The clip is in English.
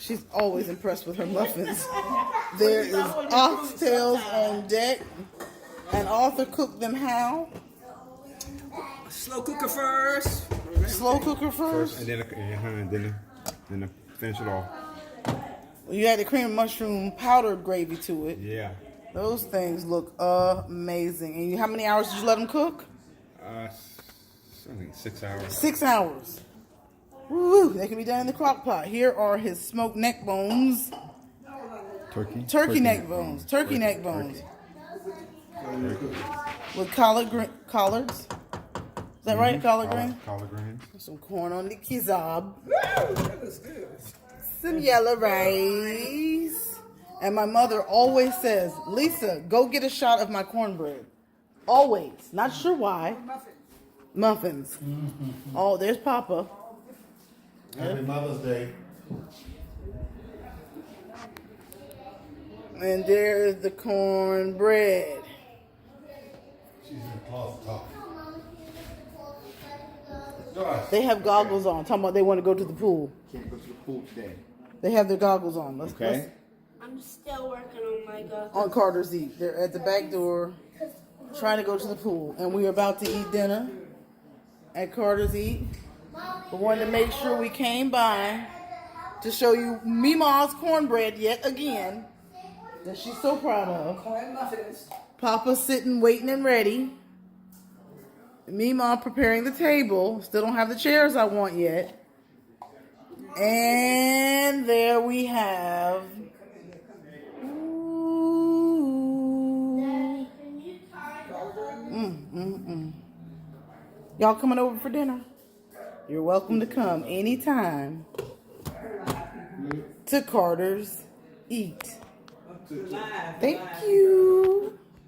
She's always impressed with her muffins. There is oxtails on deck. And Arthur cooked them how? Slow cooker first. Slow cooker first? And then finish it off. You had the cream and mushroom powdered gravy to it. Yeah. Those things look amazing. And how many hours did you let them cook? I think 6 hours. 6 hours. Woo! They can be done in the crock pot. Here are his smoked neck bones. Turkey neck bones. Turkey neck bones. With collards. Is that right? Collard green? Collard greens. Some corn on the kizab. That was good. Some yellow rice. And my mother always says, Lisa, go get a shot of my cornbread. Always. Not sure why. Muffins. Oh, there's Papa. Happy Mother's Day. And there is the cornbread. She's in the closet talking. They have goggles on. Talking about they want to go to the pool. Can't go to the pool today. They have their goggles on. Let's I'm still working on my goggles. on CarterEats. They're at the back door trying to go to the pool. And we're about to eat dinner at CarterEats. We wanted to make sure we came by to show you Mima's cornbread yet again that she's so proud of. Corn muffins. Papa's sitting, waiting and ready. Mima preparing the table. Still don't have the chairs I want yet. And there we have... Y'all coming over for dinner? You're welcome to come anytime to Carter's Eat. Thank you.